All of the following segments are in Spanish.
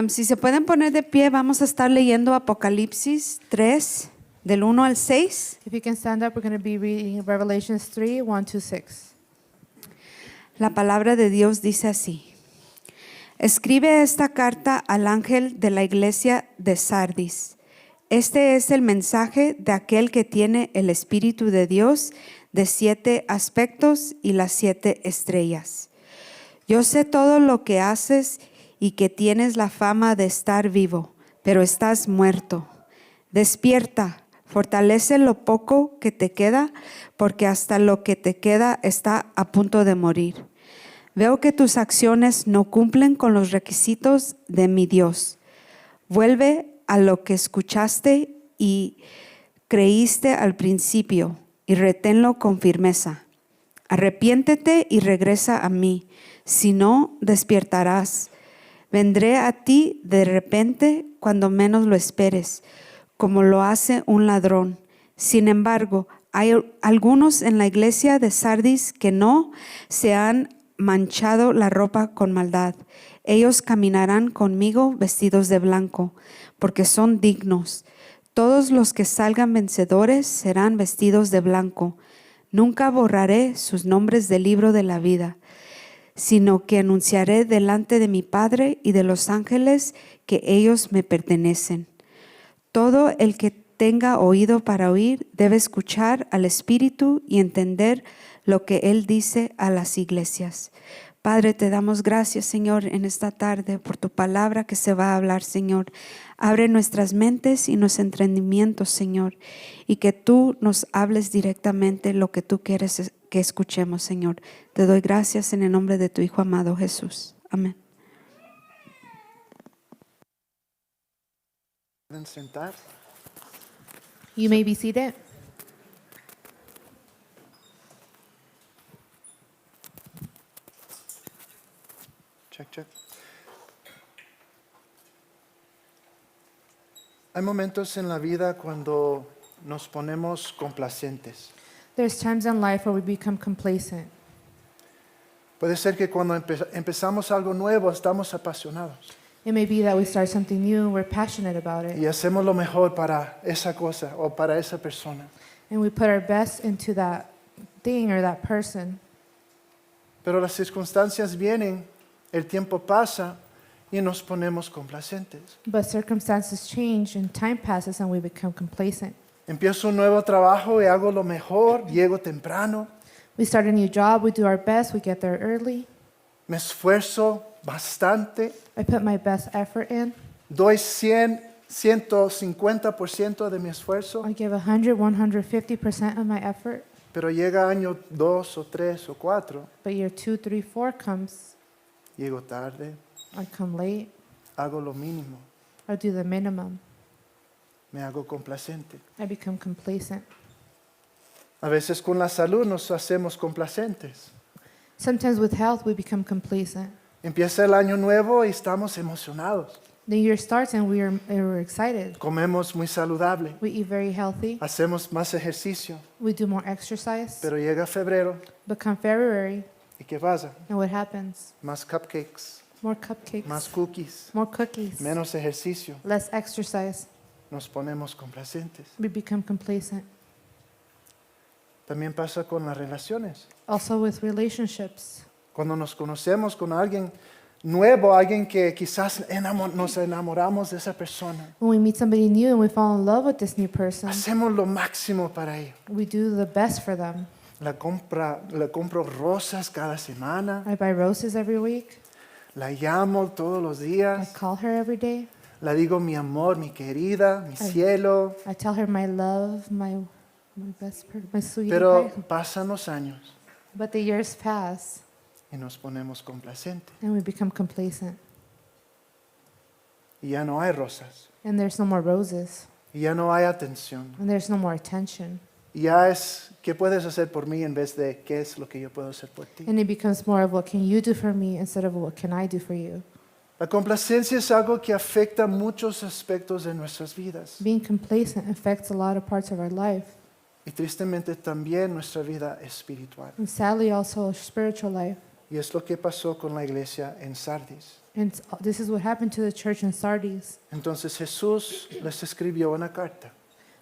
Si se pueden poner de pie, vamos a estar leyendo Apocalipsis 3, del 1 al 6. If you can stand up, we're going to be reading Revelations 3, 1 to 6. La palabra de Dios dice así: Escribe esta carta al ángel de la iglesia de Sardis. Este es el mensaje de aquel que tiene el Espíritu de Dios de 7 aspectos y las 7 estrellas. Yo sé todo lo que haces y que tienes la fama de estar vivo, pero estás muerto. Despierta, fortalece lo poco que te queda, porque hasta lo que te queda está a punto de morir. Veo que tus acciones no cumplen con los requisitos de mi Dios. Vuelve a lo que escuchaste y creíste al principio y reténlo con firmeza. Arrepiéntete y regresa a mí, si no despertarás. Vendré a ti de repente cuando menos lo esperes, como lo hace un ladrón. Sin embargo, hay algunos en la iglesia de Sardis que no se han manchado la ropa con maldad. Ellos caminarán conmigo vestidos de blanco, porque son dignos. Todos los que salgan vencedores serán vestidos de blanco. Nunca borraré sus nombres del libro de la vida, sino que anunciaré delante de mi Padre y de los ángeles que ellos me pertenecen. Todo el que tenga oído para oír debe escuchar al Espíritu y entender lo que Él dice a las iglesias. Padre, te damos gracias, Señor, en esta tarde por tu palabra que se va a hablar, Señor. Abre nuestras mentes y nuestros entendimientos, Señor, y que tú nos hables directamente lo que tú quieres que escuchemos, Señor. Te doy gracias en el nombre de tu Hijo amado Jesús. Amén. ¿Pueden sentar? You may be seated. Check, check. Hay momentos en la vida cuando nos ponemos complacientes. There's times in life where we become complacent. Puede ser que cuando empezamos algo nuevo estamos apasionados It may be that we start something new and we're passionate about it, y hacemos lo mejor para esa cosa o para esa persona. and we put our best into that thing or that person. Pero las circunstancias vienen, el tiempo pasa y nos ponemos complacientes. But circumstances change and time passes and we become complacent. Empiezo un nuevo trabajo y hago lo mejor, llego temprano, We start a new job, we do our best, we get there early. me esfuerzo bastante, I put my best effort in. doy 150% de mi esfuerzo. I give 150% of my effort. Pero llega año 2 o 3 o 4, But year 2, 3, 4 comes, llego tarde, I come late, hago lo mínimo, I do the minimum. me hago complacente. I become complacent. A veces con la salud nos hacemos complacentes. Sometimes with health, we become complacent. Empieza el año nuevo y estamos emocionados. The year starts and we're excited. Comemos muy saludable, We eat very healthy. hacemos más ejercicio, We do more exercise. pero llega febrero But come February, y ¿qué pasa? and what happens? Más cupcakes, More cupcakes, más cookies, more cookies, menos ejercicio. less exercise. Nos ponemos complacentes. We become complacent. También pasa con las relaciones. Also with relationships. Cuando nos conocemos con alguien nuevo, alguien que quizás nos enamoramos de esa persona, When we meet somebody new and we fall in love with this new person, hacemos lo máximo para ello. we do the best for them. Le compro rosas cada semana, I buy roses every week. la llamo todos los I días, call her every day. le digo mi amor, mi querida, mi cielo, I tell her my love, my my sweetie pero pie. pasan los años But the years pass y nos ponemos complacentes and we become complacent. y ya no hay rosas, And there's no more roses. y ya no hay atención, And there's no more attention. y ya es ¿qué puedes hacer por mí en vez de qué es lo que yo puedo hacer por ti? And it becomes more of what can you do for me instead of what can I do for you. La complacencia es algo que afecta muchos aspectos de nuestras vidas Being complacent affects a lot of parts of our life. y tristemente también nuestra vida espiritual. And sadly also our spiritual life. Y es lo que pasó con la iglesia en Sardis. And this is what happened to the church in Sardis. Entonces Jesús les escribió una carta.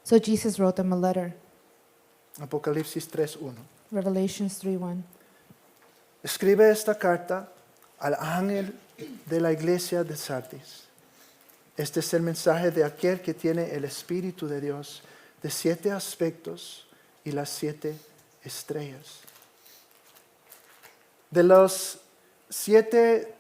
So Jesus wrote them a letter, Apocalipsis 3:1. Revelations 3:1. Escribe esta carta al ángel de la iglesia de Sardis. Este es el mensaje de aquel que tiene el Espíritu de Dios, de 7 aspectos y las 7 estrellas. De los 7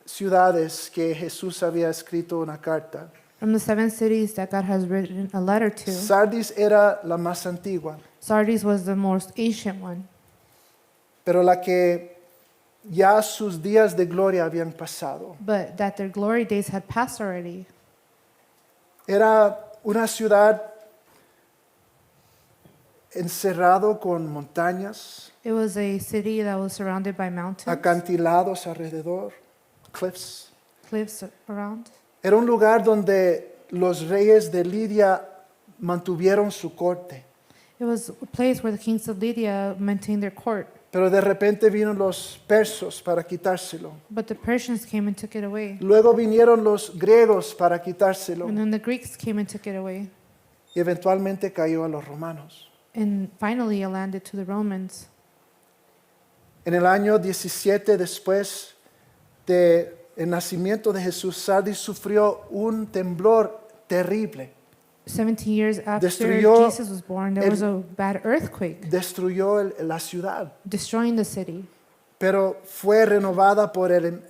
ciudades que Jesús había escrito una carta, From the 7 cities that God has written a letter to, Sardis era la más antigua, Sardis was the most ancient one, pero la que ya sus días de gloria habían pasado. but that their glory days had passed already. Era una ciudad encerrado con montañas, It was a city that was surrounded by mountains, acantilados alrededor, cliffs. cliffs around. Era un lugar donde los reyes de Lidia mantuvieron su corte. It was a place where the kings of Lydia maintained their court, Pero de repente vino los persos para quitárselo. but the Persians came and took it away. Luego vinieron los griegos para quitárselo. And then the Greeks came and took it away. Y eventualmente cayó a los romanos. And finally it landed to the Romans. En el año 17 después del nacimiento de Jesús, Sardis sufrió un temblor terrible. 17 years after Destruyó Jesus was born, there was a bad earthquake, Destruyó la ciudad, destroying the city. pero fue renovada por el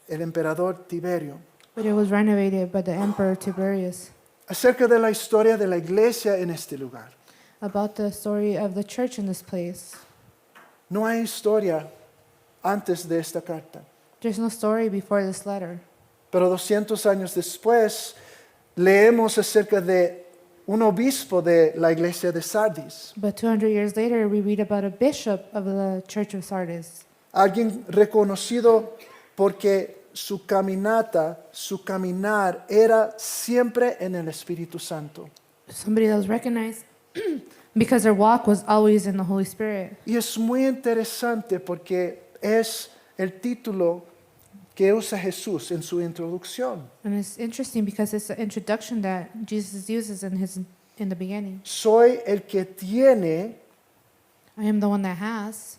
emperador Tiberio. But it was renovated by the Emperor Tiberius. Acerca de la historia de la iglesia en este lugar. About the story of the church in this place. No hay historia antes de esta carta, There's no story before this letter. pero 200 años después leemos acerca de un obispo de la iglesia de Sardis, But 200 years later, we read about a bishop of the church of Sardis. alguien reconocido porque su caminata, su caminar era siempre en el Espíritu Santo. Somebody that was recognized because their walk was always in the Holy Spirit. Y es muy interesante porque es el título que usa Jesús en su introducción. And it's interesting because it's the introduction that Jesus uses in the beginning. Soy el que tiene I am the one that has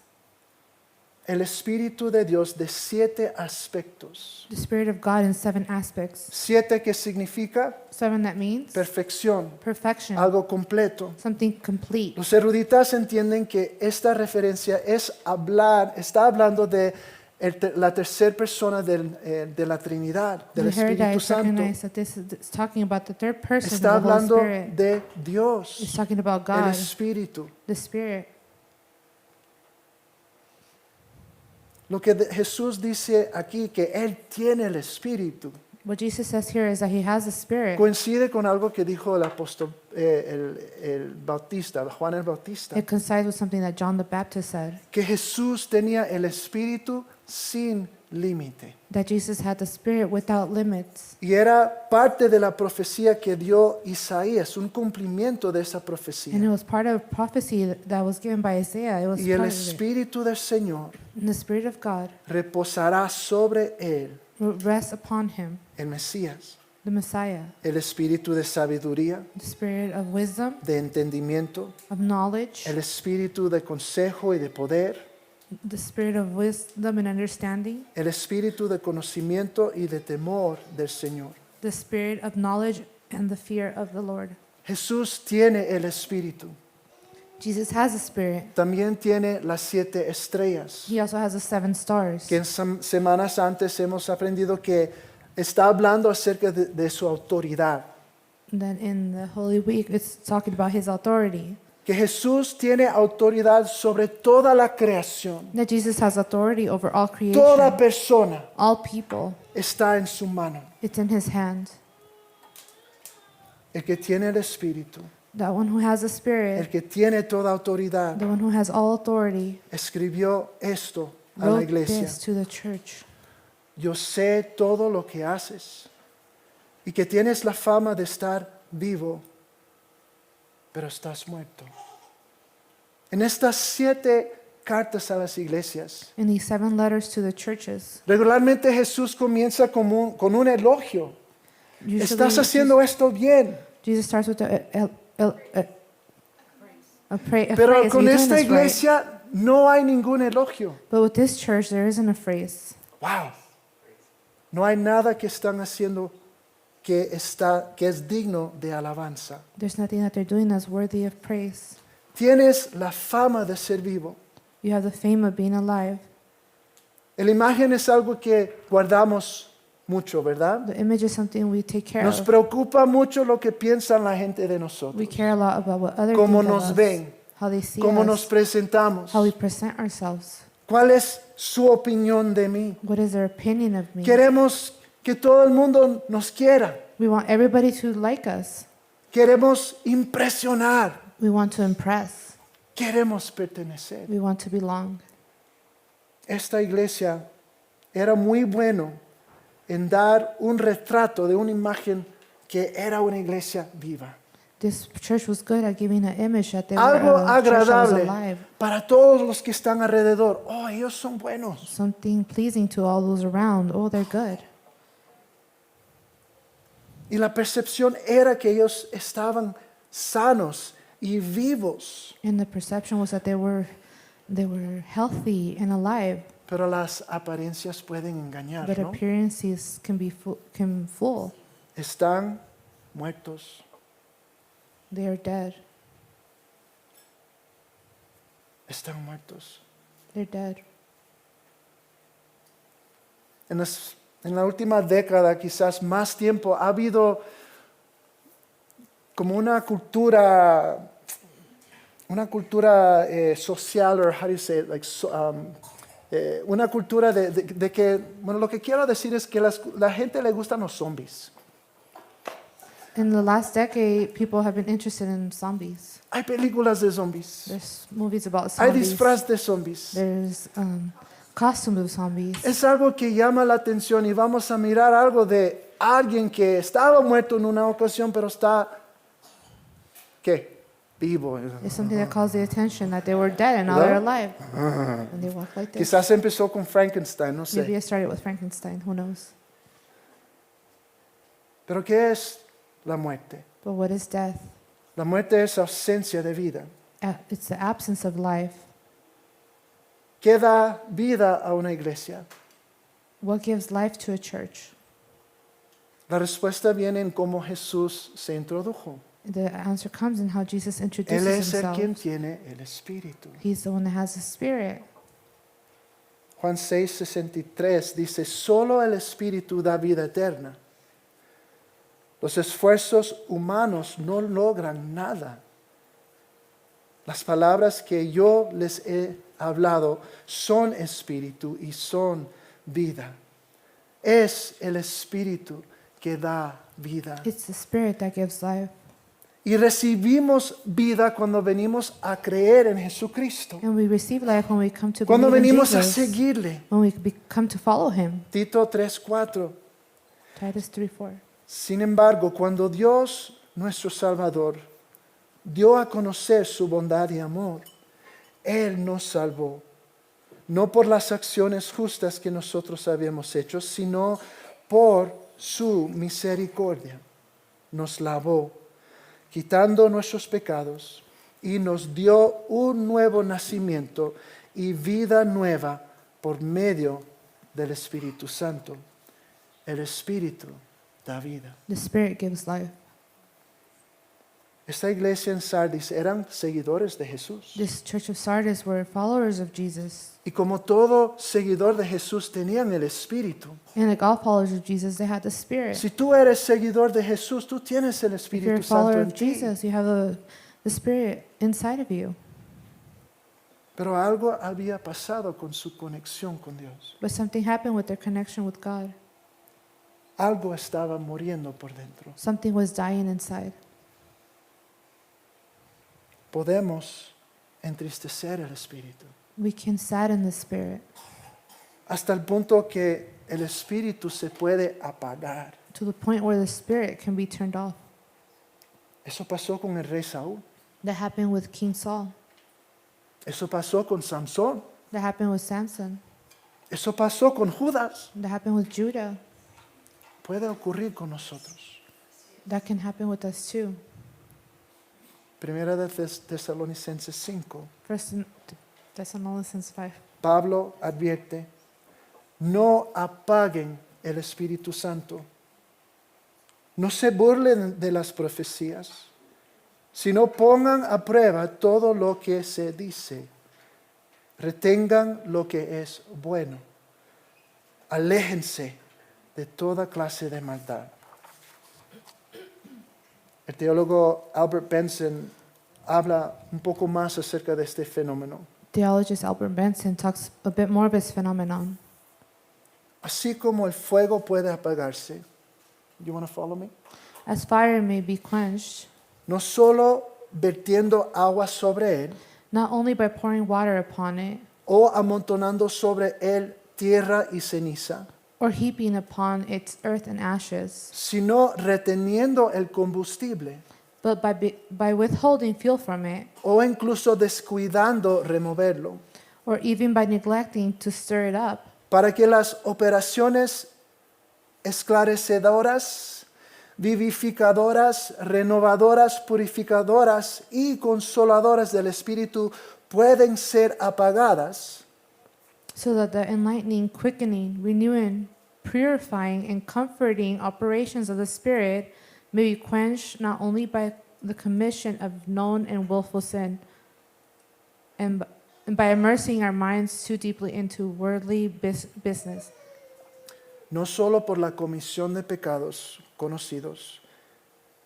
el Espíritu de Dios de 7 aspectos. the Spirit of God in 7 aspects. 7 que significa 7 that means perfección, perfection, algo completo. something complete. Los eruditas entienden que esta referencia está hablando de la tercera persona de la Trinidad, del The Espíritu Herodites Santo. recognize that this is talking about the third person Está of the Holy hablando Spirit. de It's Dios, talking about el God, Espíritu. the Spirit. Lo que Jesús dice aquí, que Él tiene el Espíritu, What Jesus says here is that he has the Spirit. coincide con algo que dijo el apóstol, el Bautista, Juan el Bautista, It coincides with something that John the Baptist said, que Jesús tenía el Espíritu sin límite. that Jesus had the Spirit without limits. Y era parte de la profecía que dio Isaías, un cumplimiento de esa And it profecía. was part of prophecy that was given by Isaiah. It was Y el part of it. Espíritu del Señor And the Spirit of God reposará sobre él, will rest upon him, el Mesías, the Messiah, el Espíritu de sabiduría, the Spirit of wisdom, de entendimiento, of knowledge, el Espíritu de consejo y de poder, the Spirit of wisdom and understanding, el Espíritu de conocimiento y de temor del Señor. the Spirit of knowledge and the fear of the Lord. Jesús tiene el Espíritu, Jesus has a Spirit. también tiene las 7 estrellas, He also has the 7 stars. que en semanas antes hemos aprendido que está hablando acerca de su autoridad, And then in the Holy Week, it's talking about his authority. que Jesús tiene autoridad sobre toda la creación. That Jesus has authority over all creation, Toda persona all people. está en su mano. It's in his hand. El que tiene el Espíritu, That one who has the el Spirit, que tiene toda autoridad, the one who has all authority, escribió esto a la wrote iglesia. this to the church. Yo sé todo lo que haces y que tienes la fama de estar vivo, pero estás muerto. En estas 7 cartas a las iglesias, In these 7 letters to the churches, regularmente Jesús comienza con un elogio. usually Estás haciendo esto bien. Jesus starts with a Pero phrase. con You're doing esta this right. iglesia no hay ningún elogio. But with this church, there isn't a phrase. Wow. No hay nada que están haciendo que es digno de alabanza. There's nothing that they're doing that's worthy of praise. Tienes la fama de ser vivo. You have the fame of being alive. La imagen es algo que guardamos mucho, ¿verdad? The image is something we take care Nos of. preocupa mucho lo que piensa la gente de We nosotros, care a lot about what others cómo think of nos us, ven, how they see cómo nos us, presentamos, how we present ourselves. cuál es su opinión de mí. What is their opinion of me? Queremos que todo el mundo nos quiera. We want everybody to like us. Queremos impresionar. We want to impress. Queremos pertenecer. We want to belong. Esta iglesia era muy bueno en dar un retrato de una imagen que era una iglesia viva. This church was good at giving an image that they Algo were a church that was agradable alive. para todos los que están alrededor. Oh, ellos son buenos. Something pleasing to all those around. Oh, they're good. Y la percepción era que ellos estaban sanos y vivos. And the perception was that they were healthy and alive. Pero las apariencias pueden engañar, But ¿no? appearances can fool. Están muertos. They are dead. Están muertos. They're dead. En la última década, quizás más tiempo, ha habido como una cultura social, or how do you say it, like, una cultura de que, bueno, lo que quiero decir es que la gente le gustan los zombies. In the last decade, people have been interested in zombies. Hay películas de zombies. There's movies about Hay zombies. disfraz de zombies. There's costumes of zombies. Es algo que llama la atención y vamos a mirar algo de alguien que estaba muerto en una ocasión, pero está, ¿qué? Vivo. It's something that calls the attention that they were dead and now they're alive. And they walk like this. Quizás empezó con Frankenstein, no Maybe sé. it started with Frankenstein. Who knows? Pero ¿qué es la muerte? But what is death? La muerte es ausencia de vida. It's the absence of life. ¿Qué da vida a una iglesia? What gives life to a church? La respuesta viene en cómo Jesús se introdujo. The answer comes in how Jesus Él introduces es el quien himself. tiene el Espíritu. He's the one that has the Spirit. Juan 6:63 dice, solo el Espíritu da vida eterna. Los esfuerzos humanos no logran nada. Las palabras que yo les he hablado son espíritu y son vida. Es el Espíritu que da vida. It's the Spirit that gives life. Y recibimos vida cuando venimos a creer en Jesucristo. And we receive life when we come to Cuando believe in venimos a Jesus. seguirle. When we come to follow Him. Tito 3:4. Titus 3:4. Sin embargo, cuando Dios, nuestro Salvador, dio a conocer su bondad y amor, Él nos salvó, no por las acciones justas que nosotros habíamos hecho, sino por su misericordia. Nos lavó, quitando nuestros pecados, y nos dio un nuevo nacimiento y vida nueva por medio del Espíritu Santo. El Espíritu da vida. The Spirit gives life. Esta iglesia en Sardis eran seguidores de Jesús. This church of Sardis were followers of Jesus. Y como todo seguidor de Jesús tenían el Espíritu. And like all followers of Jesus, they had the Spirit. Si tú eres seguidor de Jesús, tú tienes el If you're a Espíritu Santo follower en of ti. Jesus, you have the Spirit inside of you. Pero algo había pasado con su conexión con Dios. But something happened with their connection with God. Algo estaba muriendo por dentro. Something was dying inside. Podemos entristecer el Espíritu. We can sadden the Spirit Hasta el punto que el Espíritu se puede apagar. to the point where the Spirit can be turned off. Eso pasó con el rey Saúl. That happened with King Saul. Eso pasó con Samson. That happened with Samson. Eso pasó con Judas. That happened with Judah. Puede ocurrir con nosotros. That can happen with us too. Primera de Tesalonicenses 5. First Thessalonians 5. Pablo advierte, no apaguen el Espíritu Santo. No se burlen de las profecías, sino pongan a prueba todo lo que se dice. Retengan lo que es bueno. Aléjense de toda clase de maldad. El teólogo Albert Benson habla un poco más acerca de este fenómeno. Theologist Albert Benson talks a bit more of this phenomenon. Así como el fuego puede apagarse, you want to follow me? As fire may be quenched, No solo vertiendo agua sobre él not only by pouring water upon it, o amontonando sobre él tierra y ceniza, or heaping upon its earth and ashes, sino reteniendo el combustible but by withholding fuel from it, o incluso descuidando removerlo, or even by neglecting to stir it up, para que las operaciones esclarecedoras, vivificadoras, renovadoras, purificadoras y consoladoras del Espíritu pueden ser apagadas, so that the enlightening, quickening, renewing, purifying, and comforting operations of the Spirit may be quenched not only by the commission of known and willful sin, and by immersing our minds too deeply into worldly business, no solo por la comisión de pecados conocidos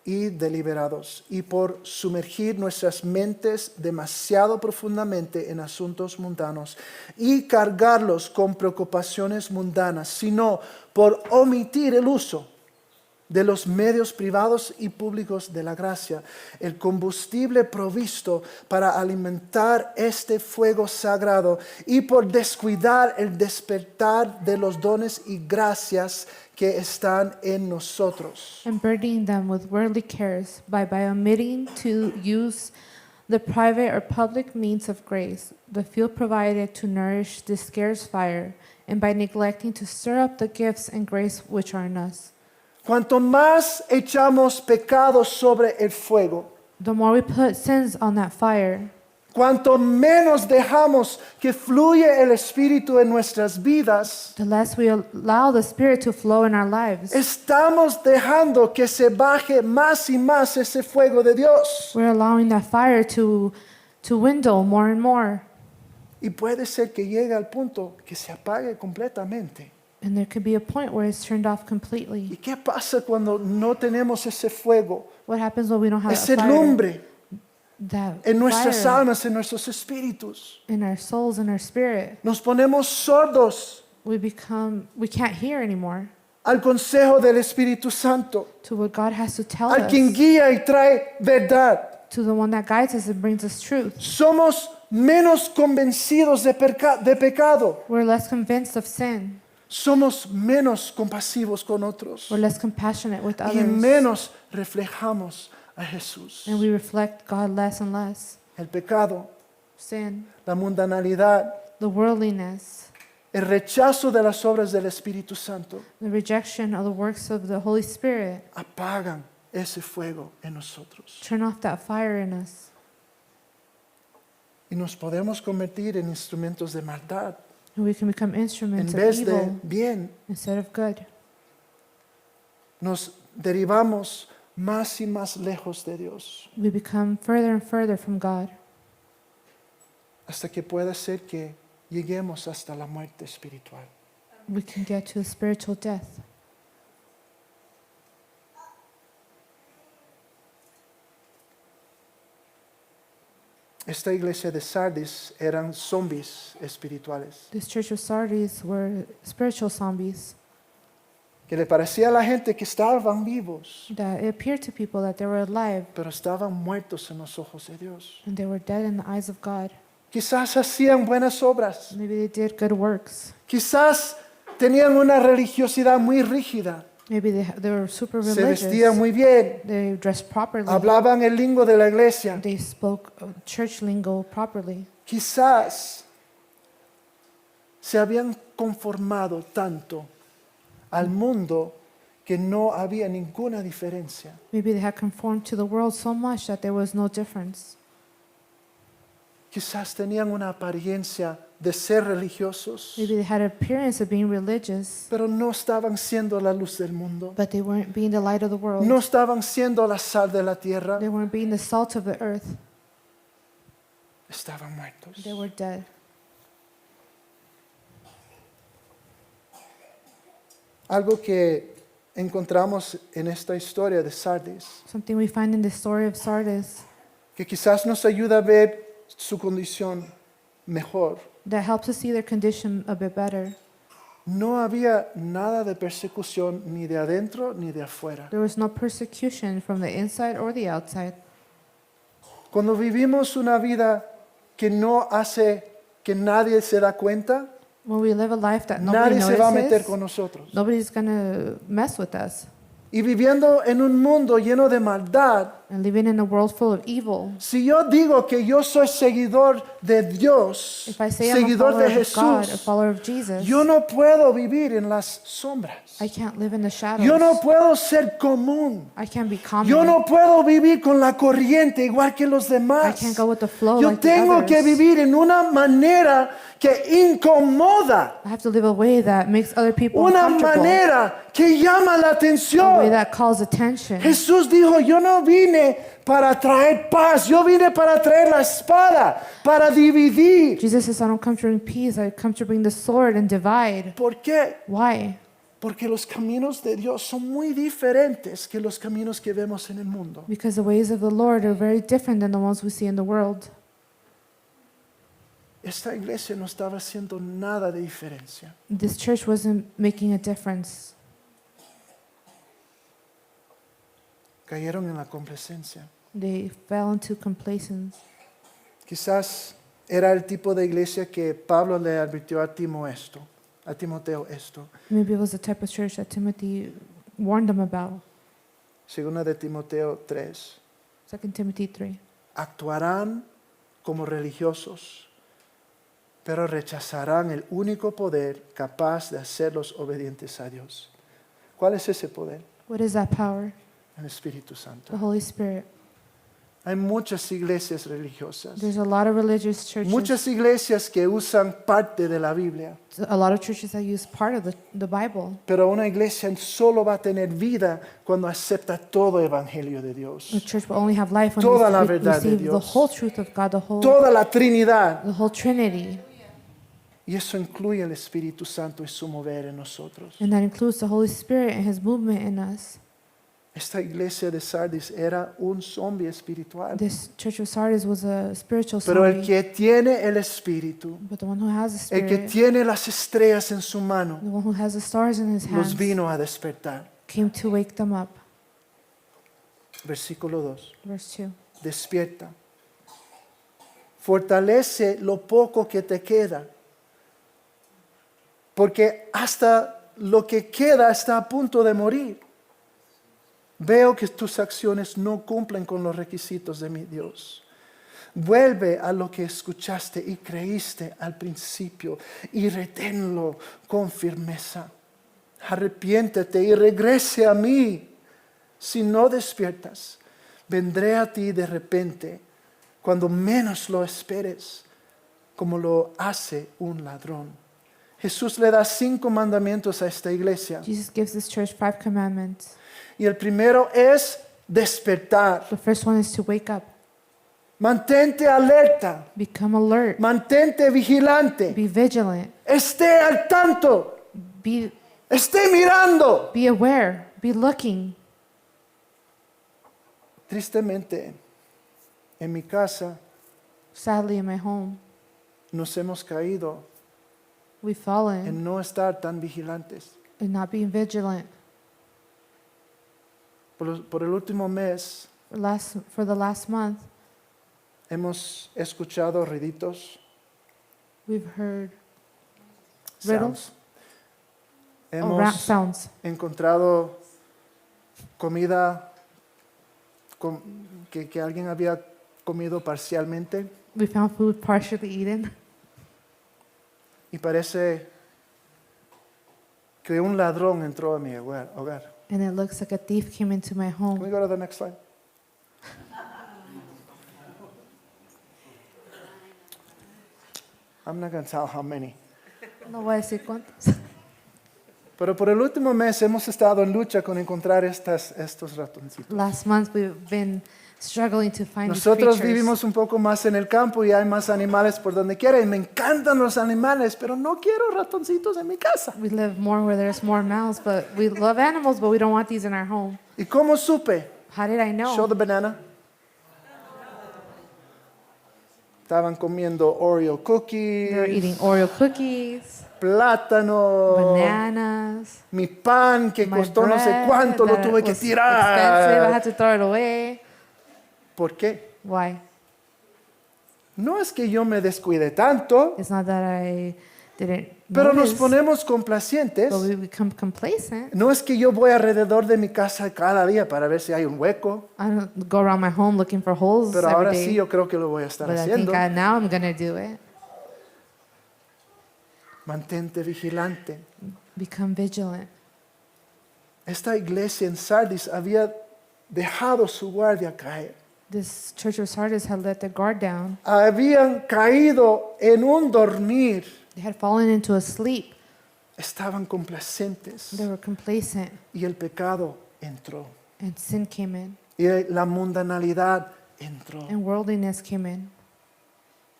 y deliberados, y por sumergir nuestras mentes demasiado profundamente en asuntos mundanos y cargarlos con preocupaciones mundanas, sino por omitir el uso de los medios privados y públicos de la gracia, el combustible provisto para alimentar este fuego sagrado, y por descuidar el despertar de los dones y gracias que están en nosotros. and burdening them with worldly cares by omitting to use the private or public means of grace, the fuel provided to nourish this scarce fire, and by neglecting to stir up the gifts and grace which are in us. Cuanto más echamos pecados sobre el fuego, The more we put sins on that fire, cuanto menos dejamos que fluya el Espíritu en nuestras vidas, the less we allow the Spirit to flow in our lives. estamos dejando que se baje más y más ese fuego de Dios. We're allowing that fire to dwindle more and more. Y puede ser que llegue al punto que se apague completamente. And there could be a point where it's turned off ¿Y completely. qué pasa cuando no tenemos ese fuego, What happens when we don't have ese that fire? lumbre That en nuestras fire almas, en nuestros espíritus? in our souls and our spirit. Nos ponemos sordos We can't hear anymore al consejo del Espíritu Santo, to what God has to tell al quien us, guía y trae verdad. to the one that guides us and brings us truth. Somos menos convencidos de pecado. We're less convinced of sin. Somos menos compasivos con otros. We're less compassionate with Y others. menos reflejamos a Jesús. And we reflect God less and less. El pecado, Sin, la mundanalidad, the worldliness, el rechazo de las obras del Espíritu Santo the rejection of the works of the Holy Spirit apagan ese fuego en nosotros. turn off that fire in us. Y nos podemos convertir en instrumentos de maldad And we can become en instruments of vez de evil bien. instead of good. Nos derivamos más y más lejos de Dios, We become further and further from God hasta que pueda ser que lleguemos hasta la muerte espiritual. we can get to a spiritual death. Esta iglesia de Sardis eran zombies espirituales, This church of Sardis were spiritual zombies que le parecía a la gente que estaban vivos, that it appeared to people that they were alive pero estaban muertos en los ojos de Dios. and they were dead in the eyes of God. Quizás hacían buenas obras, Maybe they did good works. quizás tenían una religiosidad muy rígida, Maybe they were super se religious. vestían muy bien, They dressed properly. hablaban el lingo de la iglesia. They spoke church lingo properly. Quizás se habían conformado tanto al mundo que no había ninguna diferencia. Maybe they had conformed to the world so much that there was no difference. Quizás tenían una apariencia de ser religiosos, Maybe they had an appearance of being religious, pero no estaban siendo la luz del mundo. but they weren't being the light of the world. No estaban siendo la sal de la tierra. They weren't being the salt of the earth. Estaban muertos. They were dead. Algo que encontramos en esta historia de Sardis, Something we find in the story of Sardis que quizás nos ayuda a ver su condición mejor. that helps us see their condition a bit better. No había nada de persecución ni de adentro ni de afuera. There was no persecution from the inside or the outside. Cuando vivimos una vida que no hace que nadie se da cuenta, When we live a life that nobody nadie se va a meter notices, con nosotros. nobody's going to mess with us. Y viviendo en un mundo lleno de maldad, And living in a world full of evil, si yo digo que yo soy seguidor de Dios, if I say I'm a seguidor follower de of God, a Jesús, follower of Jesus, yo no puedo vivir en las sombras. I can't live in the shadows. Yo no puedo ser común. I can't be common. Yo no puedo vivir con la corriente igual que los I demás. can't go with the flow Yo like the tengo others. que vivir en una manera que incomoda, I have to live a way that makes other people una uncomfortable, manera que llama la a way atención. that calls attention. Jesús dijo, yo no vine para traer paz, yo vine para traer la espada, para dividir. Jesus says, I don't come to bring peace, I come to bring the sword and divide. ¿Por qué? Why? Porque los caminos de Dios son muy diferentes que los caminos que vemos en el mundo. Because the ways of the Lord are very different than the ones we see in the world. Esta iglesia no estaba haciendo nada de diferencia. This church wasn't making a difference. Cayeron en la complacencia. They fell into complacence. Quizás era el tipo de iglesia que Pablo le advirtió a Timoteo esto. Maybe it was the type of church that Timothy warned them about. Segunda de Timoteo 3. 2 Timothy 3. Actuarán como religiosos, pero rechazarán el único poder capaz de hacerlos obedientes a Dios. ¿Cuál es ese poder? What is that power? El Espíritu Santo. The Holy Spirit. Hay muchas iglesias religiosas, There's a lot of religious churches. muchas iglesias que usan parte de la Biblia, A lot of churches that use part of the Bible. pero una iglesia solo va a tener vida cuando acepta todo el evangelio de A Dios, church will only have life when Toda la they verdad de receive the Dios. whole truth of God, toda la Trinidad. the whole Trinity. Y eso incluye el Espíritu Santo y su mover en nosotros. And that includes the Holy Spirit and His movement in us. Esta iglesia de Sardis era un zombie espiritual. This church of Sardis was a spiritual Pero el zombie. que tiene el Espíritu, But the one who has the el que Spirit, tiene las estrellas en su mano, the one who has the stars in his hands, los vino a despertar. came to wake them up. Versículo 2. Verse 2. Despierta. Fortalece lo poco que te queda. Porque hasta lo que queda está a punto de morir. Veo que tus acciones no cumplen con los requisitos de mi Dios. Vuelve a lo que escuchaste y creíste al principio y reténlo con firmeza. Arrepiéntete y regrese a mí. Si no despiertas, vendré a ti de repente, cuando menos lo esperes, como lo hace un ladrón. Jesús le da 5 mandamientos a esta iglesia. Jesus gives this church 5 commandments. Y el primero es despertar. The first one is to wake up, Mantente alerta. become alert, Mantente vigilante. be vigilant, Esté al tanto. be Esté mirando. aware, be looking. Tristemente, en mi casa Sadly, in my home, nos hemos caído we've fallen en no estar tan vigilantes. in not being vigilant. Por el último mes For the last month, hemos escuchado ruiditos, we've heard sounds, riddles, Hemos sounds. encontrado comida que alguien había comido parcialmente We found food partially eaten, y parece que un ladrón entró a mi hogar. and it looks like a thief came into my Can we home. go to the next slide? I'm not going to tell how many. No voy a decir cuántos. Pero por el último mes hemos estado en lucha con encontrar estos ratoncitos. Last month we've been struggling to find these Nosotros creatures. vivimos un poco más en el campo y hay más animales por donde quiera y me encantan los animales, pero no quiero ratoncitos en mi casa. We live more where there's more mouths, but we love animals, but we don't want these in our home. ¿Y cómo supe? How did I Show know? the banana. Estaban comiendo Oreo They were eating cookies, Oreo cookies, plátano, bananas, mi pan que my costó no sé bread cuánto, lo that tuve que was expensive. I tirar. had to throw it away. ¿Por qué? Why? No es que yo me descuide tanto, It's not that I didn't pero nos notice, ponemos complacientes. but we become complacent. No es que yo voy alrededor de mi casa cada día para ver si hay un hueco, I don't go around my home looking for holes pero every ahora day, sí yo creo que lo voy a estar but I haciendo. think now I'm going to do it. Mantente vigilante. Become vigilant. Esta iglesia en Sardis había dejado su guardia caer. This church of Sardis had let their guard down. Habían caído en un dormir. They had fallen into a sleep. Estaban complacentes They were complacent, y el pecado entró. and sin came in, Y la mundanalidad entró. and worldliness came in.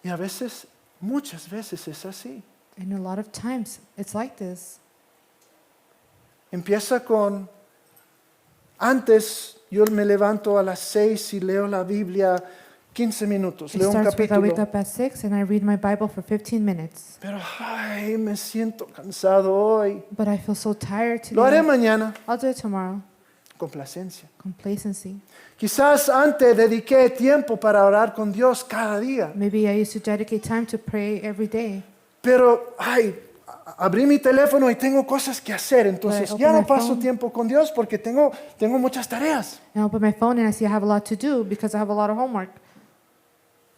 Y a veces, muchas veces es así. And a lot of times it's like this. Empieza con, antes yo me levanto a las 6 y leo la Biblia 15 minutos, It leo un starts with I wake capítulo. up at 6 and I read my Bible for 15 minutes. Pero, ay, me siento cansado hoy. But I feel so tired Lo haré today. mañana. I'll do it tomorrow. Complacencia. Complacency. Quizás antes dediqué tiempo para orar con Dios cada día. Maybe I used to dedicate time to pray every day. Pero, ay, abrí mi teléfono y tengo cosas que hacer. Entonces But I ya open no my paso phone. tiempo con Dios porque tengo muchas tareas. And I open my phone and I see I have a lot to do because I have a lot of homework.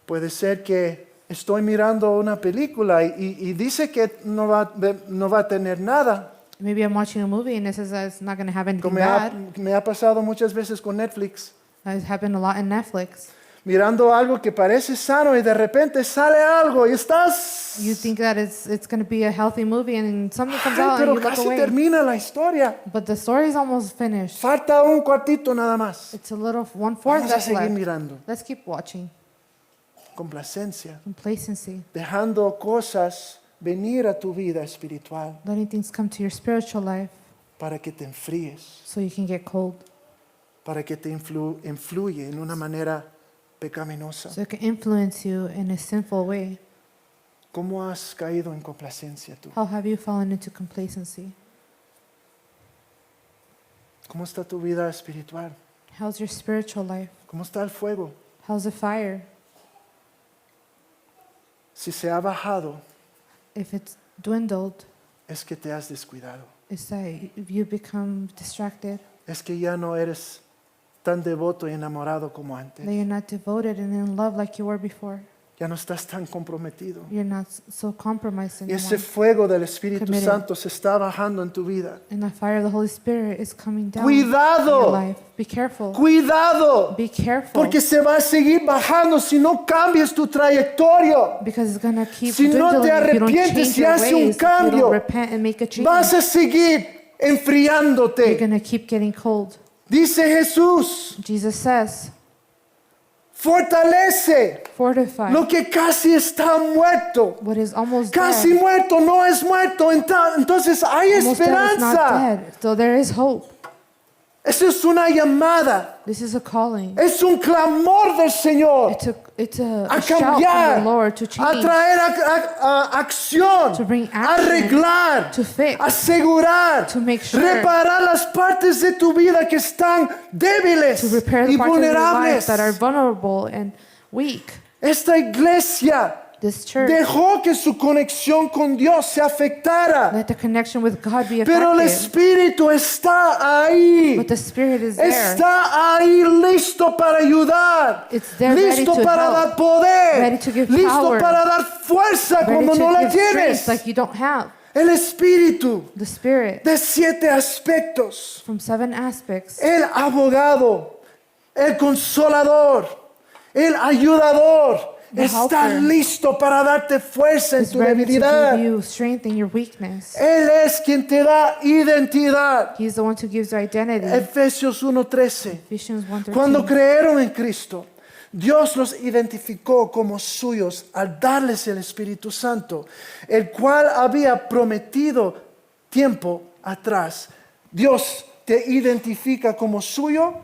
Puede ser que estoy mirando una película y dice que no va a tener nada. Maybe I'm watching a movie and it says that it's not going to have anything Como bad. me ha pasado muchas veces con Netflix. It's happened a lot in Netflix. Mirando algo que parece sano y de repente sale algo y estás... You think that it's going to be a healthy movie and something comes Ay, out and pero you look casi away. termina la historia. But the story is almost finished. Falta un cuartito nada más. It's a little 1/4 Vamos a that's seguir left. mirando. Let's keep watching. Complacencia. Complacency. Dejando cosas venir a tu vida espiritual Letting things come to your spiritual life para que te enfríes, so you can get cold. para que te influye en una manera pecaminosa. So it can influence you in a sinful way. ¿Cómo has caído en complacencia tú? How have you fallen into complacency? ¿Cómo está tu vida espiritual? How's your spiritual life? ¿Cómo está el fuego? How's the fire? Si se ha bajado, If it's dwindled, es que te has descuidado. it's that you become distracted, Es que ya no eres tan devoto y enamorado como antes. that you're not devoted and in love like you were before. Ya no estás tan comprometido. You're not so compromised Y ese anymore. fuego del Espíritu Committed. Santo se está bajando en tu vida. And the fire of the Holy Spirit is coming down in your Cuidado, life. Be careful. cuidado, Be careful. porque se va a seguir bajando si no cambias tu trayectoria. Because it's going to keep Si no te dwindling if you don't arrepientes change y your haces un ways, if you cambio, don't repent and make a change. Vas a seguir You're enfriándote. going to keep getting cold. Dice Jesús, Jesus says, fortalece fortify lo que casi está muerto. what is almost Casi dead. muerto, no es muerto. Entonces hay Almost dead is not esperanza. dead. So there is hope. Esa es una llamada. This is a calling. Es un clamor del Señor It's a a shout from cambiar, the Lord to a change, traer acción, to bring a action, arreglar, to fix, asegurar, to make sure, reparar las partes de tu vida que están débiles to repair y the parts of your life vulnerables. that are vulnerable and weak. Esta iglesia This church, dejó que su conexión con Dios se afectara. let the connection with God be Pero el affected. Espíritu está ahí. But the Spirit is there. Está ahí listo para ayudar. It's there ready Listo to para help. dar poder. Ready to give Listo power. para dar fuerza Ready cuando to no la give strength tienes. like you don't have. El Espíritu The Spirit, de 7 aspectos. from 7 aspects. El abogado, el consolador, el ayudador. The Está helper. listo para darte fuerza en Is tu ready to debilidad. give you strength in your weakness. Él es quien te da identidad. He's the one who gives you identity. Efesios 1:13. Ephesians 1:13. Cuando creyeron en Cristo, Dios los identificó como suyos al darles el Espíritu Santo, el cual había prometido tiempo atrás. Dios te identifica como suyo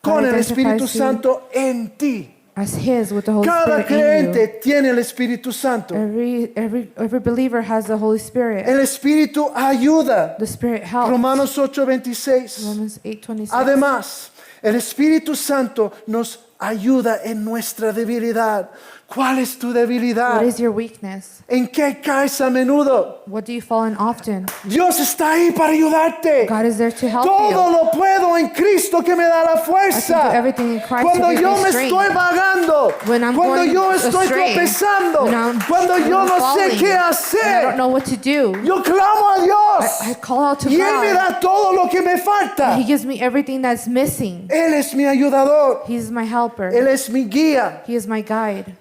con el Espíritu identifies you Santo en ti. As His with the Holy Cada Spirit in creyente tiene el Espíritu Santo. you. Every believer has the Holy Spirit. El Espíritu ayuda. The Spirit helps. Romanos 8:26. Romans 8:26. Además, el Espíritu Santo nos ayuda en nuestra debilidad. ¿Cuál es tu debilidad? What is your weakness? ¿En qué caes a menudo? What do you fall in often? Dios está ahí para ayudarte. God is there to help Todo you. lo puedo en Cristo que me da la I can do fuerza. everything in Christ Cuando who gives yo me me strength. estoy vagando, When I'm cuando going yo estoy astray, tropezando, when I'm cuando yo no sé falling, qué and I hacer, don't know what to do. yo clamo a Dios I call out to y Él me God. da todo lo que me falta. He gives me everything that's missing. Él es mi ayudador, He's my helper. Él es mi guía. He is my guide.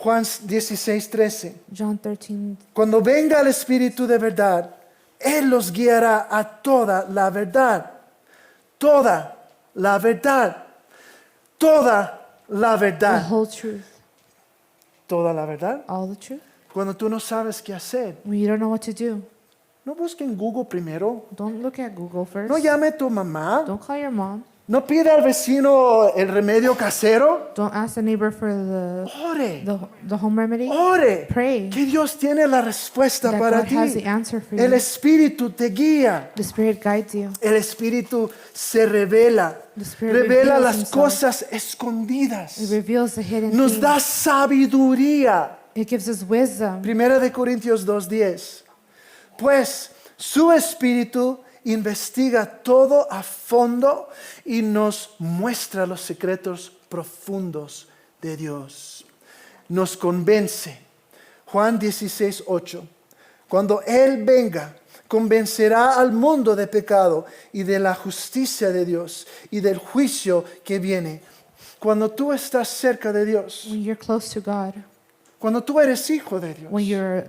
Juan 16:13. John 13. Cuando venga el Espíritu de verdad, Él los guiará a toda la verdad. Toda la verdad. Toda la The verdad. whole truth. Toda la verdad. All the truth. Cuando tú no sabes qué hacer, When you don't know what to do, no busque en Google primero. don't look at Google first. No llame a tu mamá. Don't call your mom. No pide al vecino el remedio casero. Don't ask the neighbor for Ore. the home remedy. Ore. Pray Que Dios tiene la respuesta that para God has the ti. answer for El you. Espíritu te guía. The Spirit guides you. El Espíritu se revela. The Spirit Revela reveals las himself. cosas escondidas. It reveals the hidden Nos things. da sabiduría. It gives us wisdom. Primera de Corintios 2:10. Pues su Espíritu investiga todo a fondo y nos muestra los secretos profundos de Dios. Nos convence. Juan 16:8. Cuando Él venga, convencerá al mundo de pecado y de la justicia de Dios y del juicio que viene. Cuando tú estás cerca de Dios, When you're close to God, cuando tú eres hijo de Dios, when you're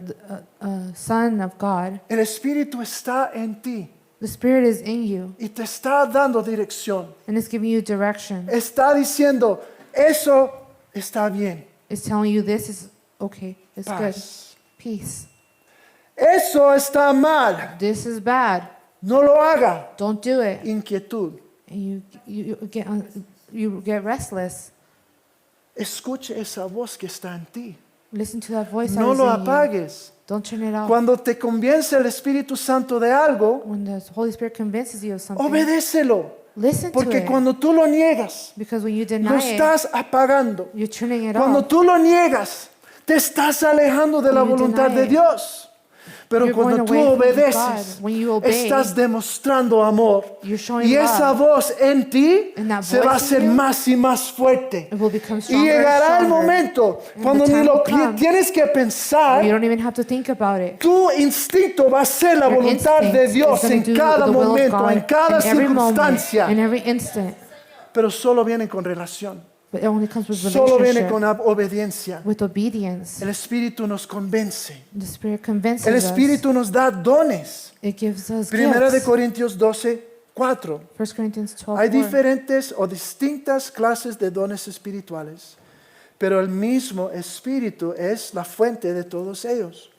a son of God, el Espíritu está en ti the Spirit is in you y te está dando dirección. and it's giving you direction. Está diciendo, eso está bien. It's telling you this is okay. It's good. Paz. Peace. Eso está mal. This is bad. No lo haga. Don't do it. Inquietud. And you get restless. Escuche esa voz que está en ti. Listen to that voice that No is lo in you. apagues. Don't turn it off. Cuando te convence el Espíritu Santo de algo, When the Holy Spirit convinces you of something, obedécelo. listen to Porque it. cuando tú lo niegas, Because when you lo deny it, estás apagando. you're turning it Cuando off. tú lo niegas, te estás alejando de la When you voluntad deny de it, Dios. Pero you're cuando going tú away from obedeces, God. When you obey, estás demostrando amor. you're showing Y esa love. voz en ti And that se va a voice in hacer you, más y más fuerte. It will become Y stronger llegará and el stronger. momento And cuando the ni time lo will come tienes que pensar. You don't even have to think about it. Tu instinto va a ser la Your voluntad de instinct Dios is gonna en do cada the will of momento, God en cada in every moment, circunstancia. in every instant. Pero solo viene con relación. But it only comes with Solo viene relationship, con obediencia. with obedience. El Espíritu nos convence. The Spirit convinces El us. Espíritu nos da dones. It gives us Primera de gifts. Corintios 12:4. 1 Corinthians Hay 12:4. diferentes o distintas clases de dones espirituales, pero el mismo Espíritu es la fuente de todos ellos.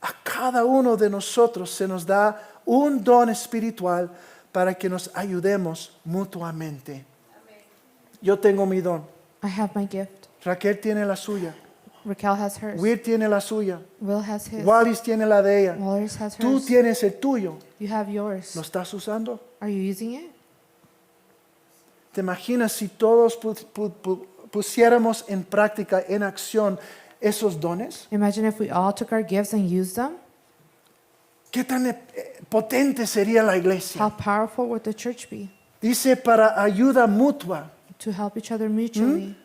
A cada uno de nosotros se nos da un don espiritual para que nos ayudemos mutuamente. Yo tengo mi don. I have my gift. Raquel tiene la suya. Raquel has hers. Will tiene la suya. Will has his. Wallis tiene la de ella. Wallers has Tú hers. tienes el tuyo. You have yours. ¿Lo estás usando? Are you using it? ¿Te imaginas si todos pusiéramos en práctica, en acción, esos dones, Imagine if we all took our gifts and used them. ¿qué tan potente sería la How iglesia? powerful would the church be Dice para ayuda mutua. to help each other mutually?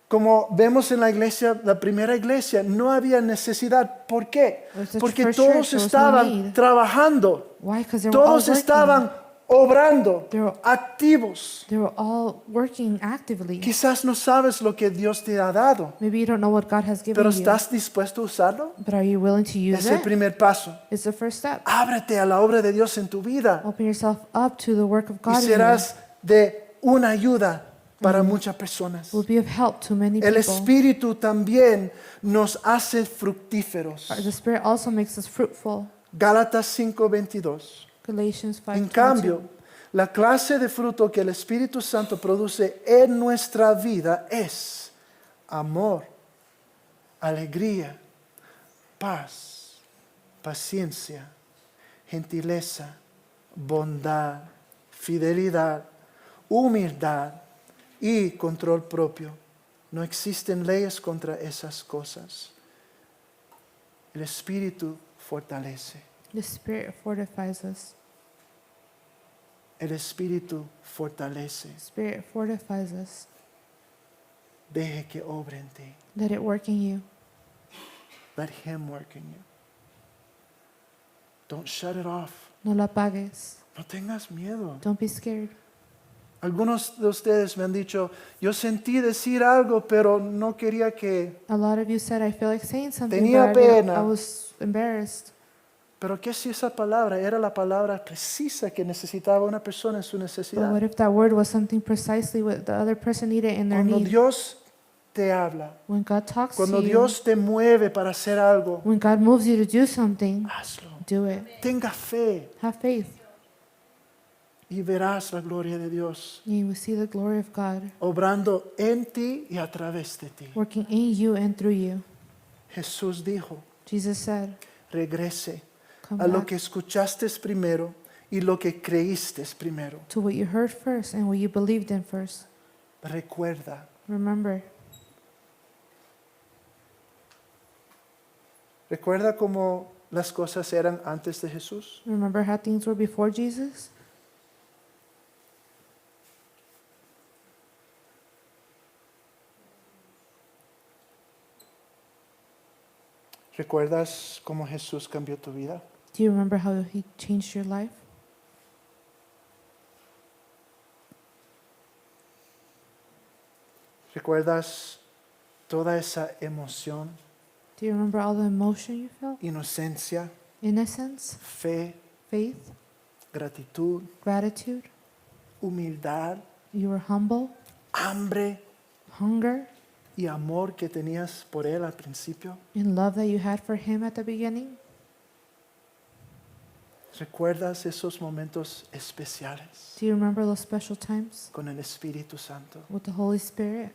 Como vemos en la iglesia, la primera iglesia, no había necesidad. ¿Por qué? With the Porque first todos church, there was no estaban need. trabajando, Why? Because they were all todos working. estaban obrando, They were- activos. They were all working actively. Quizás no sabes lo que Dios te ha dado, Maybe you don't know what God has given pero you, ¿estás dispuesto a usarlo? but are you willing to use Es el it? primer paso. It's the first step. Ábrete a la obra de Dios en tu vida Open yourself up to the work of y God in you. serás de una ayuda para muchas personas. Will be of help to many El people. Espíritu también nos hace fructíferos. The Spirit also makes us fruitful. Gálatas 5:22. Galatians En 5:22. cambio, la clase de fruto que el Espíritu Santo produce en nuestra vida es amor, alegría, paz, paciencia, gentileza, bondad, fidelidad, humildad y control propio. No existen leyes contra esas cosas. El Espíritu fortalece. The Spirit fortifies us. El Espíritu fortalece. The Spirit fortifies us. Deje que obre en ti. Let it work in you. Let Him work in you. Don't shut it off. No la apagues. No tengas miedo. Don't be scared. Algunos de ustedes me han dicho, yo sentí decir algo, pero no quería que... A lot of you said, I feel like saying something, Tenía but pena. I was embarrassed. Pero ¿qué si esa palabra era la palabra precisa que necesitaba una persona en su But necesidad? what if that word was something precisely what the other person needed in their Cuando need? Dios te habla, When God talks cuando to you, Dios te mueve para hacer algo, when God moves you to do something, hazlo. do it. Tenga fe Have faith, y verás la gloria de Dios and you will see the glory of God obrando en ti y a través de ti. working in you and through you. Jesús dijo, Jesus said, regrese come a lo back que escuchaste primero y lo que creíste primero. to what you heard first and what you believed in first. Recuerda, recuerda cómo las cosas eran antes de Jesús. Remember how things were before Jesus? ¿Recuerdas cómo Jesús cambió tu vida? Do you remember how He changed your life? ¿Recuerdas toda esa emoción, Do you remember all the emotion you felt? inocencia, Innocence, fe, faith, gratitud, gratitude. humildad, You were humble, hambre hunger, y amor que tenías por Él al principio? and love that you had for Him at the beginning? ¿Recuerdas esos momentos especiales Do you remember those special times con el Espíritu Santo? with the Holy Spirit?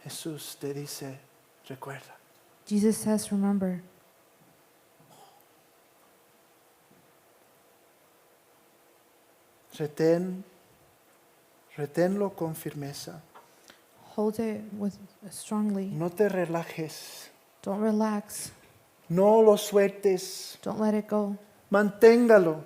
Jesús te dice, recuerda. Jesus says, remember. Reténlo con firmeza. Hold it strongly. No te relajes. Don't relax. No lo sueltes. Don't let it go. Manténgalo.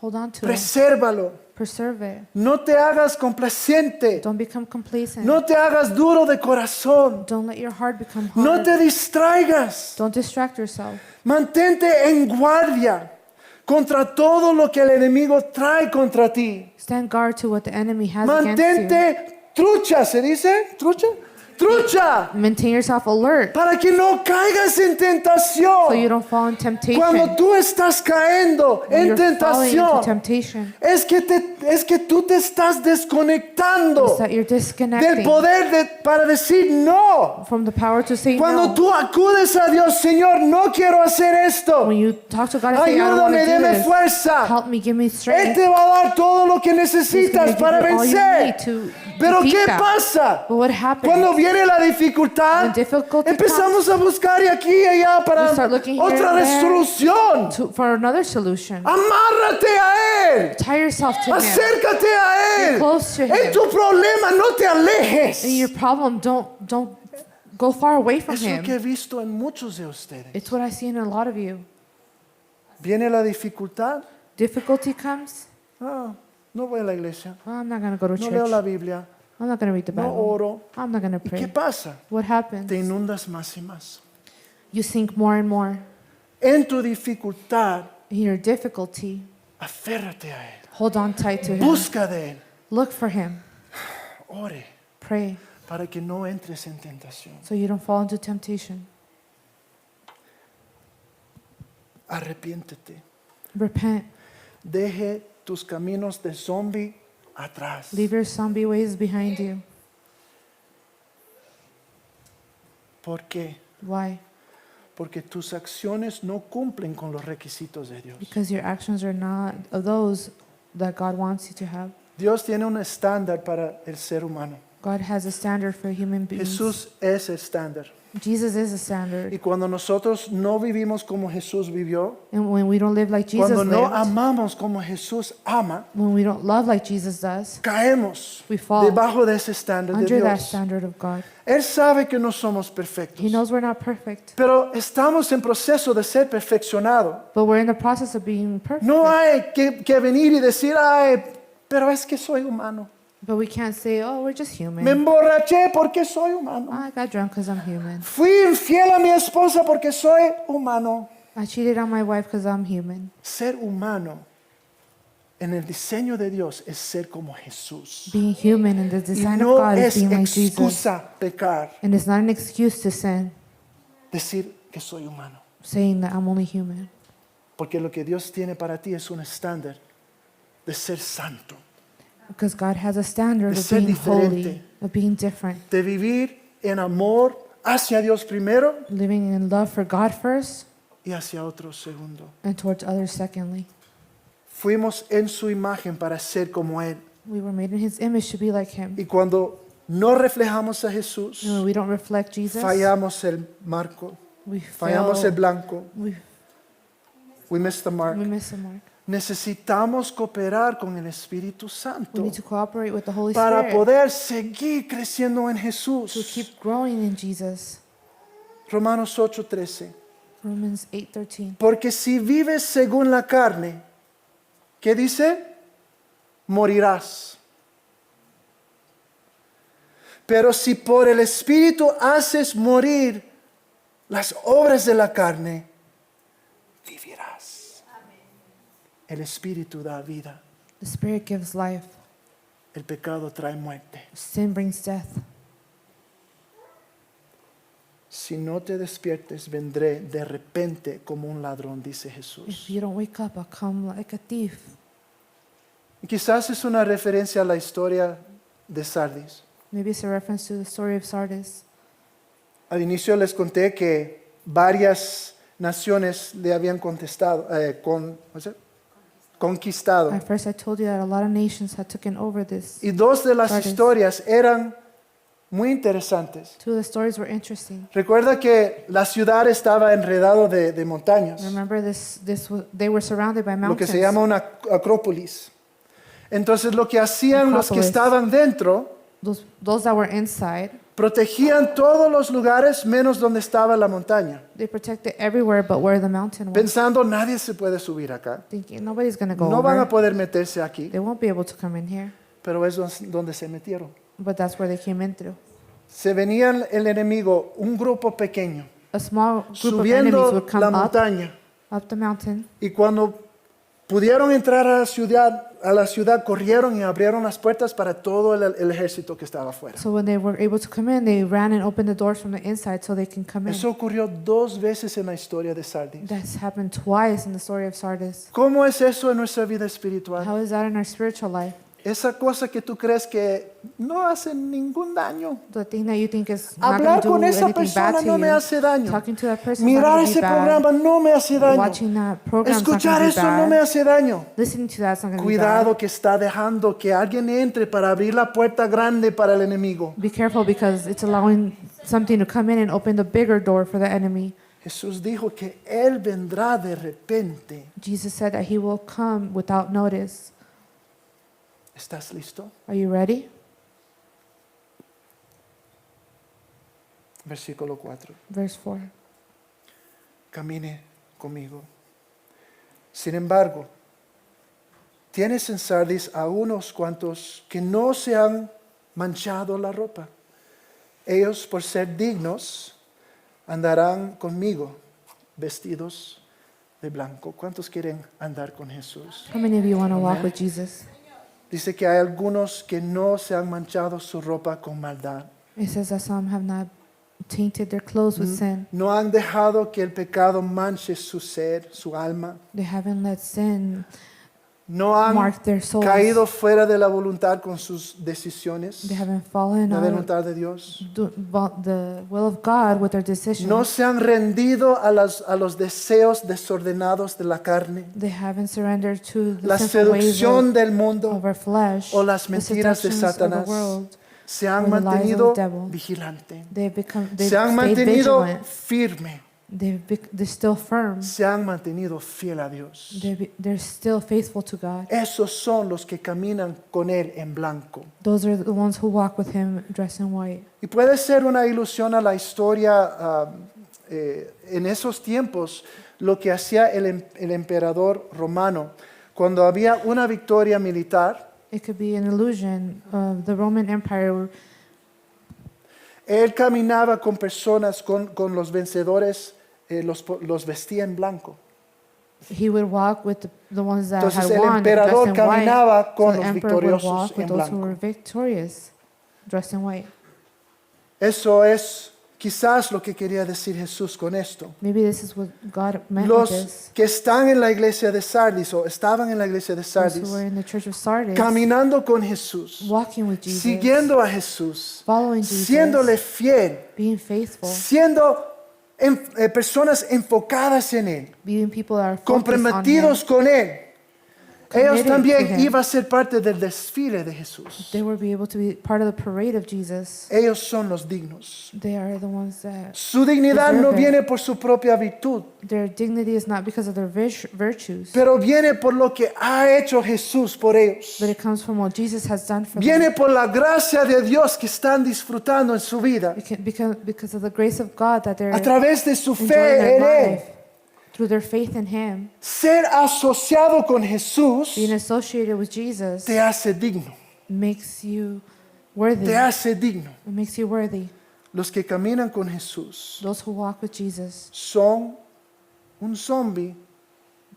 Hold on to it. Presérvalo. Preserve it. No te hagas complaciente. Don't become complacent. No te hagas duro de corazón. Don't let your heart become No hard. te distraigas. Don't distract yourself. Mantente en guardia contra todo lo que el enemigo trae contra ti. Stand guard to what the enemy has against Mantente trucha, ¿se dice? ¿Trucha? Trucha. you. Maintain yourself alert Para que no caigas en so you tentación. don't fall in temptation. Cuando tú estás cayendo When en you're falling into tentación, temptation, es que tú te estás it's desconectando that you're del disconnecting poder para decir no. from the power to say Cuando no. tú acudes a Dios, Señor, no quiero hacer esto. When you talk to God and say, I don't want Ayúdame, to do deme this, fuerza. help me, give me Él strength. te va a dar todo lo que He's gonna necesitas give para you all you vencer. need to Pero defeat ¿qué that. pasa? But what happens? Cuando viene la dificultad, When difficulty empezamos a buscar y aquí y allá para We start looking here otra and there. resolución. for another solution. Amárrate a Él. Tie yourself to Him. Acércate a Él. Be close to En Him. tu problema no te alejes. And your problem, don't go far away from Es lo que he him. visto en muchos de ustedes. It's what I see in a lot of you. Viene la dificultad. Difficulty comes. Ah, no voy a la iglesia. Oh, I'm not going to go to No leo la church. Biblia. I'm not going to read the No Bible. oro. I'm not going to ¿Y qué pray. pasa? What happens? Te inundas más y más. You sink more and more. En tu dificultad, In your difficulty, aférrate a Él. hold on tight to him. Busca de Él. Look for him. Ore Pray para que no entres en tentación. so you don't fall into temptation. Arrepiéntete. Repent. Deje tus caminos de zombie atrás. Leave your zombie ways behind you. ¿Por qué? Why? Porque tus acciones no cumplen con los requisitos de Dios. Because your actions are not of those that God wants you to have. Dios tiene un estándar para el ser humano. God has a standard for human beings. Jesús es el estándar. Jesus is a Y standard. cuando nosotros no vivimos como Jesús vivió, And when we don't live like Jesus cuando no lived, amamos como Jesús ama, when we don't love like Jesus does, caemos we fall debajo de ese estándar de under that Dios. standard of God. Él sabe que no somos perfectos, He knows we're not perfect, pero estamos en proceso de ser perfeccionados. but we're in the process of being perfect. No hay que venir y decir, ay, pero es que soy humano. But we can't say, oh, we're just Me human. emborraché porque soy humano. I got drunk because I'm human. Fui infiel a mi esposa porque soy humano. I cheated on my wife because I'm human. Ser humano en el diseño de Dios es ser como Jesús. Being human in the Y design no of God is es being like Jesus. excusa pecar, And it's not an excuse to sin, decir que soy humano. saying that I'm only human. Porque lo que Dios tiene para ti es un estándar de ser santo, Because God has a standard De of ser being holy, diferente. of being different, de vivir en amor hacia Dios primero living in love for God first y hacia otros segundo. and towards others secondly. Fuimos en su imagen para ser como Él. We were made in His image to be like Him. Y cuando no reflejamos a Jesús, And when we don't reflect Jesus, fallamos el marco, we fallamos el fail, blanco, we we miss the mark. miss the mark. Necesitamos cooperar con el Espíritu We Santo need to cooperate with the Holy para Spirit poder seguir creciendo en to Jesús. keep growing in Jesus. Romanos 8:13. Romans 8:13. Porque si vives según la carne, ¿qué dice? Morirás. Pero si por el Espíritu haces morir las obras de la carne, vivirás. El Espíritu da vida. The Spirit gives life. El pecado trae muerte. Sin brings death. Si no te despiertes, vendré de repente como un ladrón, dice If Jesús. you don't wake up, I'll come like a thief. Y quizás es una referencia a la historia de Sardis. Maybe it's a reference to the story of Sardis. Al inicio les conté que varias naciones le habían conquistado. At first, I told you that a lot of nations had taken over this. Y dos de las Sardis. historias eran muy interesantes. Two of the stories were interesting. Recuerda que la ciudad estaba enredado de montañas, Remember, they were surrounded by lo que mountains. se llama una acrópolis. Entonces lo que hacían los que Acrópolis. estaban dentro, Those that were inside, protegían todos los lugares menos donde estaba la montaña, they protected everywhere but where the mountain was. pensando nadie se puede subir acá, Thinking nobody's going to go no van a over. poder meterse aquí, They won't be able to come in here. pero es donde se metieron. But that's where they came in through. Se venían el enemigo, un grupo pequeño, A small group of enemies subiendo would come la up montaña, the mountain. y cuando pudieron entrar a la ciudad corrieron y abrieron las puertas para todo el ejército que estaba afuera. So when they were able to come in, they ran and opened the doors from the inside so they can come in. Eso ocurrió 2 veces en la historia de Sardis. That's happened twice in the story of Sardis. ¿Cómo es eso en nuestra vida espiritual? How is that in our spiritual life? Esa cosa que tú crees que no hace ningún daño. The thing that you think is not going Hablar to do con esa anything bad persona to no me you, hace daño. talking to that person is Mirar not going to ese be bad. programa no me hace daño. Watching that program is not Escuchar going to be eso no me bad. hace daño. Listening to that's not going to be Cuidado bad. que está dejando que alguien entre para abrir la puerta grande para el enemigo. Be careful because it's allowing something to come in and open the bigger door for the enemy. Jesús dijo que Él vendrá de repente. Jesus said that he will come without notice. ¿Estás listo? Are you ready? Versículo 4. Verse 4. Camine conmigo. Sin embargo, tienes en Sardis a unos cuantos que no se han manchado la ropa. Ellos, por ser dignos, andarán conmigo vestidos de blanco. ¿Cuántos quieren andar con Jesús? How many of you want to walk Amen. with Jesus? Dice que hay algunos que no se han manchado su ropa con maldad. It says that some have not tainted their clothes with sin. No han dejado que el pecado manche su ser, su alma. They haven't let sin No han mark their souls. caído fuera de la voluntad con sus decisiones, They haven't fallen la out of voluntad de Dios. the will of God with their decisions. No se han rendido a los deseos desordenados de la carne, They haven't surrendered to the la sinful ways seducción del mundo, of our flesh, o las the mentiras de seductions of the Satanás. world. Se han or the lies of mantenido the devil. vigilantes. They've Se han stayed mantenido vigilant. firme. They're still firm. Se han mantenido fiel a Dios. They're still faithful to God. Esos son los que caminan con Él en blanco. Those are the ones who walk with Him dressed in white. Y puede ser una ilusión a la historia en esos tiempos, lo que hacía el emperador romano. Cuando había una victoria militar, It could be an illusion of the Roman Empire. él caminaba con personas, con los vencedores, los vestía en blanco. He would walk with the ones that Entonces had el won, emperador dressed in white. caminaba con So los the emperor would victoriosos walk with en those who were blanco. victorious, dressed in white. Eso es quizás lo que quería decir Jesús con esto. Maybe this is what God meant with Los this. que están en la iglesia de Sardis o estaban en la iglesia de Those Sardis, who were in the church of Sardis, caminando con Jesús, walking with Jesus, siguiendo a Jesús, following Jesus, siéndole fiel, being faithful, siendo personas enfocadas en Él, being people that are focused comprometidos on con Él. Ellos committed to también Him. iban a ser parte del desfile de Jesús. Him. They would be able to be part of the parade of Jesus. Ellos son los dignos. They are the ones that Su dignidad no Deserve it. viene por su propia virtud, their dignity is not because of their virtues, pero viene por lo que ha hecho Jesús por ellos. but it comes from what Jesus has done for them. Viene por la gracia de Dios que están disfrutando en su vida Because of the grace of God that they're a través de su enjoying fe their en Él. life through their faith in Him. Ser asociado con Jesús Being associated with Jesus te hace digno, makes you worthy. te hace digno. It makes you worthy. Los que caminan con Jesús Those who walk with Jesus, son un zombie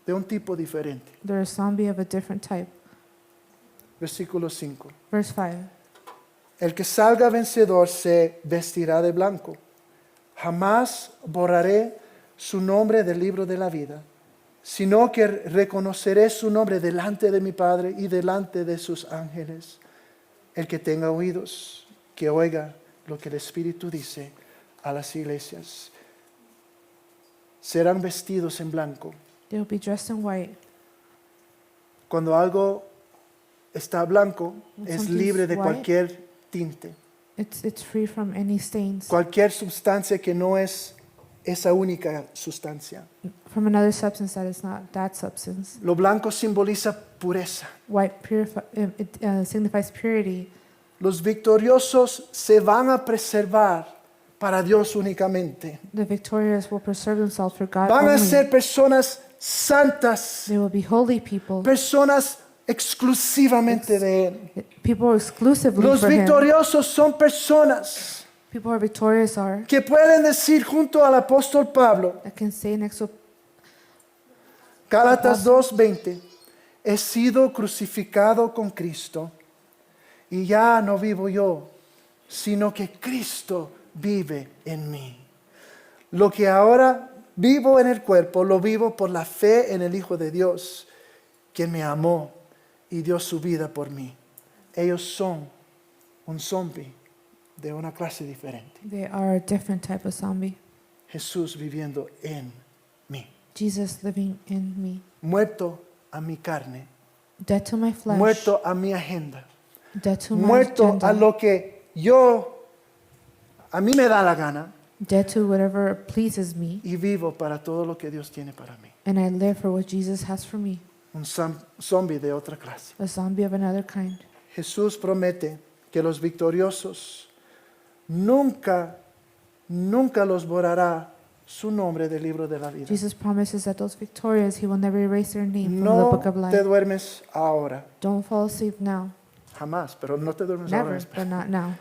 de un tipo diferente. they're a zombie of a different type. Versículo 5. Verse 5. El que salga vencedor se vestirá de blanco. Jamás borraré su nombre del libro de la vida, sino que reconoceré su nombre delante de mi Padre y delante de sus ángeles. El que tenga oídos, que oiga lo que el Espíritu dice a las iglesias. Serán vestidos en blanco. They will be dressed in white. Cuando algo está blanco, When es something's libre de white, cualquier tinte, It's free from any stains. cualquier sustancia que no es esa única sustancia. From another substance that is not that substance. Lo blanco simboliza pureza. White signifies purity. Los victoriosos se van a preservar para Dios únicamente. The victorious will preserve themselves for God Van a only. ser personas santas, They will be holy people. personas exclusivamente de Él. People exclusively Los for Him. victoriosos son personas People who are victorious are que pueden decir junto al apóstol Pablo, that can say next to Gálatas 2:20, he sido crucificado con Cristo y ya no vivo yo, sino que Cristo vive en mí. Lo que ahora vivo en el cuerpo, lo vivo por la fe en el Hijo de Dios, quien me amó y dio su vida por mí. Ellos son un zombie de una clase diferente. they are a different type of zombie. Jesús viviendo en mí. Jesus living in me. Muerto a mi carne, Dead to my flesh. muerto a mi agenda, Dead to my muerto agenda. a lo que a mí me da la gana, Dead to whatever pleases me. y vivo para todo lo que Dios tiene para mí. And I live for what Jesus has for me. Un zombie de otra clase. A zombie of another kind. Jesús promete que los victoriosos nunca nunca los borrará su nombre del libro de la vida. Jesus promises that those victorious, He will never erase their name from the No book of te life. duermes ahora, Don't fall asleep now. jamás, pero no te duermes ahora. Never, but not now.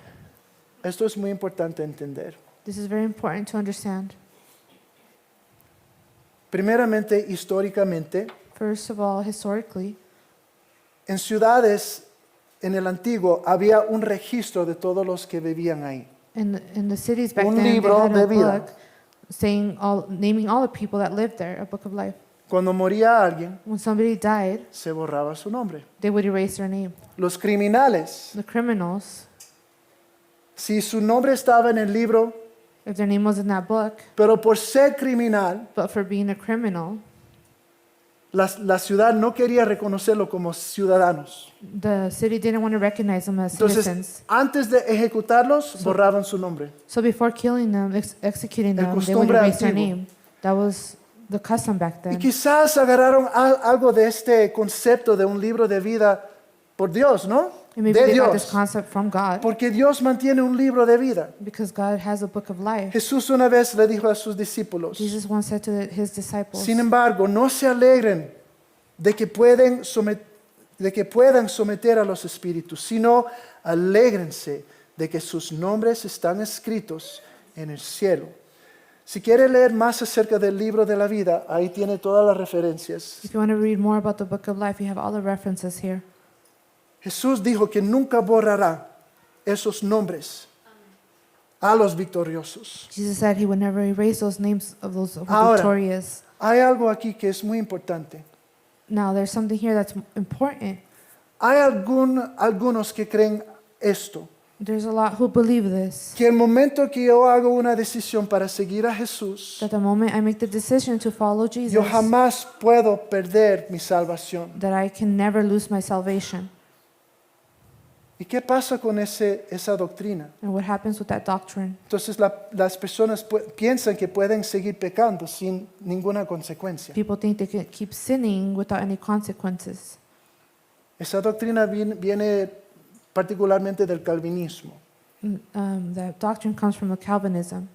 Esto es muy importante entender. This is very important to understand. Primeramente, históricamente, First of all, historically, en ciudades en el antiguo había un registro de todos los que vivían ahí. in the cities back Un then, they libro had de a vida. book naming all the people that lived there, a book of life. Cuando moría alguien, When somebody died, se borraba su nombre. they would erase their name. Los criminales, The criminals, si su nombre estaba en el libro, if their name was in that book, pero por ser criminal, but for being a criminal, la ciudad no quería reconocerlo como ciudadanos. the city didn't want to recognize them as Entonces, citizens. antes de ejecutarlos, borraban su nombre. So before killing them, executing El them, they would costumbre erase their antiguo. name. That was the custom back Y then. quizás agarraron algo de este concepto de un libro de vida por Dios, ¿no? And maybe De they got this Dios. concept from God, Porque Dios mantiene un libro de vida. because God has a book of life. Jesús una vez le dijo a sus discípulos, Jesus once said to his disciples, sin embargo, no se alegren de que puedan someter a los espíritus, sino alégrense de que sus nombres están escritos en el cielo. Si quiere leer más acerca del libro de la vida, ahí tiene todas las referencias. if you want to read more about the book of life, you have all the references here. Jesús dijo que nunca borrará esos nombres a los victoriosos. Jesus said he would never erase those names of those who were Ahora. victorious. Hay algo aquí que es muy importante. Now, there's something here that's important. Hay algunos que creen esto, There's a lot who believe this, que el momento que yo hago una decisión para seguir a Jesús, that the moment I make the decision to follow Jesus, yo jamás puedo perder mi salvación. that I can never lose my salvation. ¿Y qué pasa con esa doctrina? And what happens with that doctrine? Entonces las personas piensan que pueden seguir pecando sin ninguna consecuencia. People think they can keep sinning without any consequences. Esa doctrina viene particularmente del calvinismo. That doctrine comes from the Calvinism.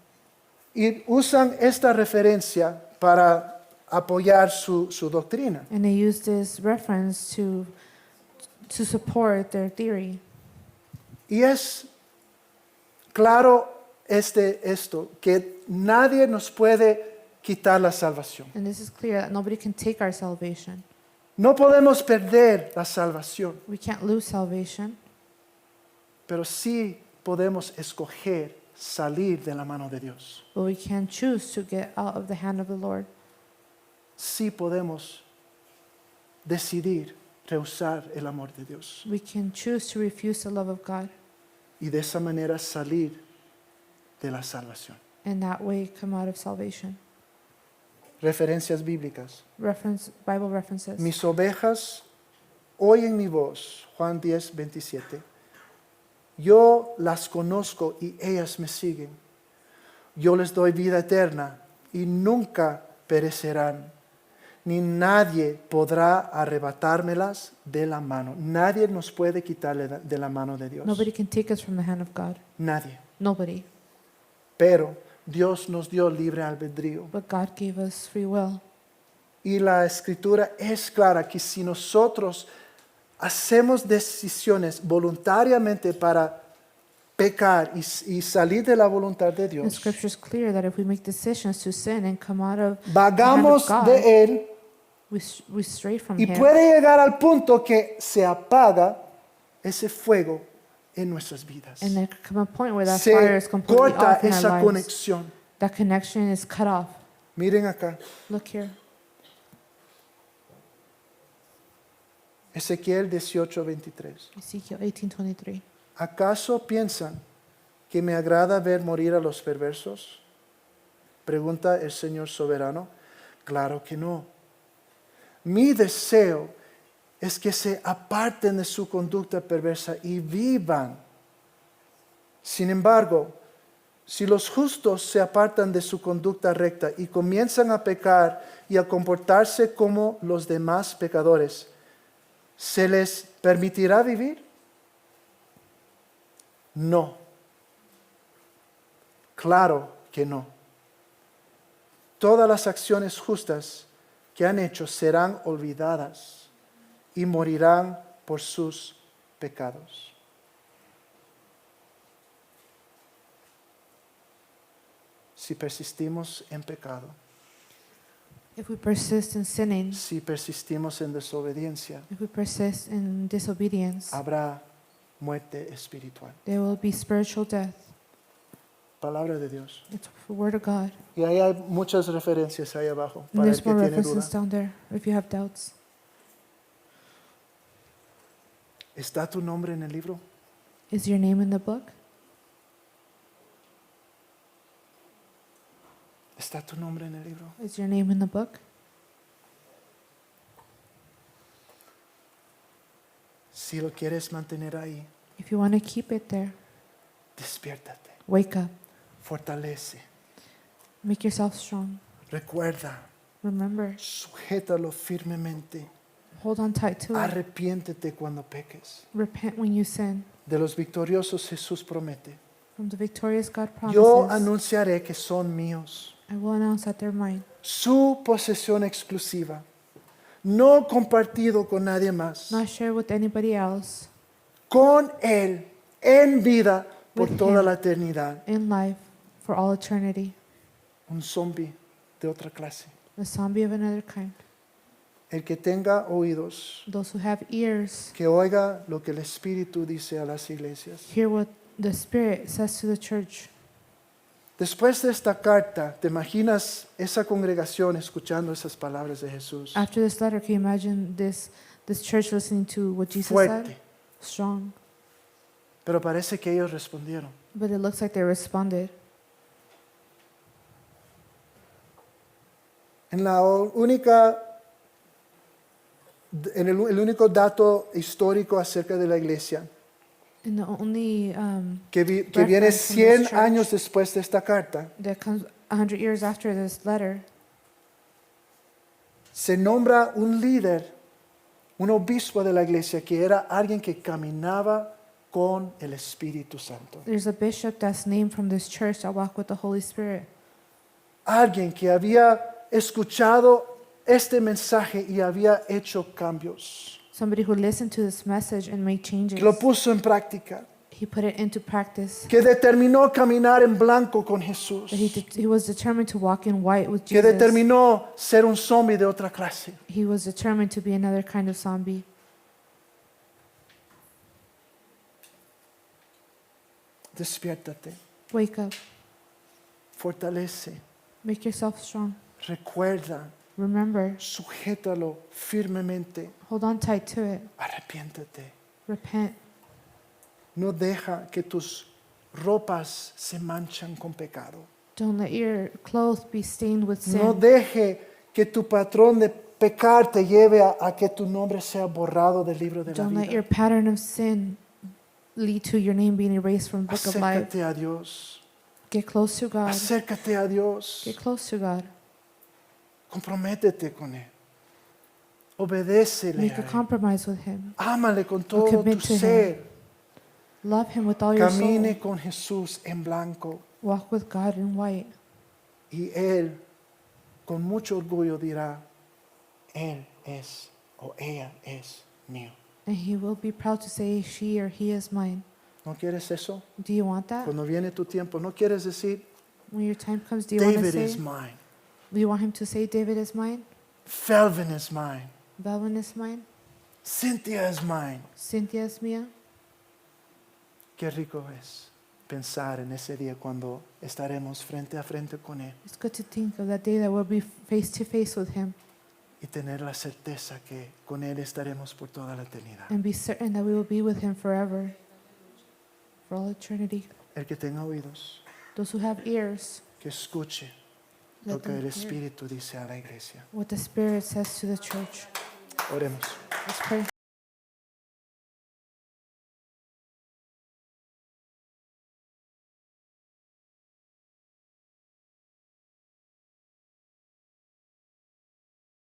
Y usan esta referencia para apoyar su doctrina. And they use this reference to support their theory. Y es claro esto, que nadie nos puede quitar la salvación. And this is clear that nobody can take our salvation. No podemos perder la salvación, We can't lose salvation, pero sí podemos escoger salir de la mano de Dios. but we can choose to get out of the hand of the Lord. Sí podemos decidir rehusar el amor de Dios We can choose to refuse the love of God, y de esa manera salir de la salvación. and that way come out of salvation. Referencias bíblicas. Bible references. Mis ovejas oyen mi voz, Juan 10, 27. Yo las conozco y ellas me siguen. Yo les doy vida eterna y nunca perecerán, ni nadie podrá arrebatármelas de la mano. Nadie nos puede quitarle de la mano de Dios. Nobody can take us from the hand of God. Nadie. Nobody. Pero Dios nos dio libre albedrío. But God gave us free will. Y la escritura es clara que si nosotros hacemos decisiones voluntariamente para pecar y salir de la voluntad de The Dios, scripture is clear that if we make decisions to sin and come out of vagamos the hand of God, de Él we stray from y Him. puede llegar al punto que se apaga ese fuego en nuestras vidas. And there could come a point where that fire is Se completely corta off in our esa lives. conexión. That connection is cut off. Miren acá, Look here. Ezequiel 18:23. Ezekiel 18:23. ¿Acaso piensan que me agrada ver morir a los perversos? Pregunta el Señor soberano. Claro que no. Mi deseo es que se aparten de su conducta perversa y vivan. Sin embargo, si los justos se apartan de su conducta recta y comienzan a pecar y a comportarse como los demás pecadores, ¿se les permitirá vivir? No. Claro que no. Todas las acciones justas que han hecho serán olvidadas y morirán por sus pecados. Si persistimos en pecado, If we persist in sinning, si persistimos en desobediencia, if we persist in disobedience, habrá muerte espiritual. there will be spiritual death. Palabra de Dios. It's the word of God. Y ahí hay muchas referencias ahí abajo And para el there's que more tiene duda. references down there if you have doubts. ¿Está tu nombre en el libro? Is your name in the book? ¿Está tu nombre en el libro? Is your name in the book? Si lo quieres mantener ahí, If you want to keep it there, despiértate, wake up. fortalece, Make yourself strong. recuerda, Remember, sujétalo firmemente, hold on tight to it. arrepiéntete cuando peques. Repent when you sin. De los victoriosos Jesús promete, From the victorious God yo promises, anunciaré que son míos, I will announce that they're mine. su posesión exclusiva, no compartido con nadie más, Not share with anybody else, con Él en vida por With toda him. la eternidad. in life, for all eternity. Un zombie de otra clase. A zombie of another kind. El que tenga oídos, Those who have ears, que oiga lo que el Espíritu dice a las iglesias. hear what the Spirit says to the church. Después de esta carta, ¿te imaginas esa congregación escuchando esas palabras de Jesús? After this letter, can you imagine this church listening to what Jesus Fuerte. said? Strong. Pero parece que ellos respondieron. But it looks like they responded. En el único dato histórico acerca de la iglesia, And the only que viene Reference from this 100 church. años después de esta carta, that comes 100 years after this letter, se nombra un líder, un obispo de la iglesia, que era alguien que caminaba con el Espíritu Santo. there's a bishop that's named from this church that walked with the Holy Spirit. Alguien que había escuchado este mensaje y había hecho cambios. Somebody who listened to this message and made changes. Que lo puso en práctica. He put it into practice. Que determinó caminar en blanco con Jesús. That he was determined to walk in white with Que Jesus. determinó ser un zombie de otra clase. He was determined to be another kind of zombie. Despiértate, Wake up. fortalece, Make yourself strong. recuerda, Remember. sujétalo firmemente, Hold on tight to it. arrepiéntete. Repent. No deja que tus ropas se manchan con pecado. Don't let your clothes be stained with sin. No deje que tu patrón de pecar te lleve a que tu nombre sea borrado del libro de la Don't let your vida. pattern of sin lead to your name being erased from the book of life. Acércate a Dios. Get close to God. Acércate a Dios. Get close to God. Comprométete con Él. Obedécele Make a a Él. compromise with Him. Ámale con todo commit tu to Him. ser. Love Him with all your soul. Camine con Jesús en blanco. Walk with God in white. Y Él, con mucho orgullo, dirá, Él es o ella es mío. And He will be proud to say, she or he is mine. ¿No quieres eso? Do you want that? Cuando viene tu tiempo, ¿no quieres decir, When your time comes, do you want to David is say, mine, do you want him to say, David is mine? Felvin is mine, Belvin is mine? Cynthia is mine? Cynthia is mine? Qué rico es pensar en ese día cuando estaremos frente a frente con Él It's good to think of that day that we'll be face to face with Him y tener la certeza que con Él estaremos por toda la eternidad. and be certain that we will be with Him forever, for all eternity. El que tenga oídos, Those who have ears, que escuche lo let que them el hear Espíritu dice a la iglesia. what the Spirit says to the church. Oremos. Let's pray.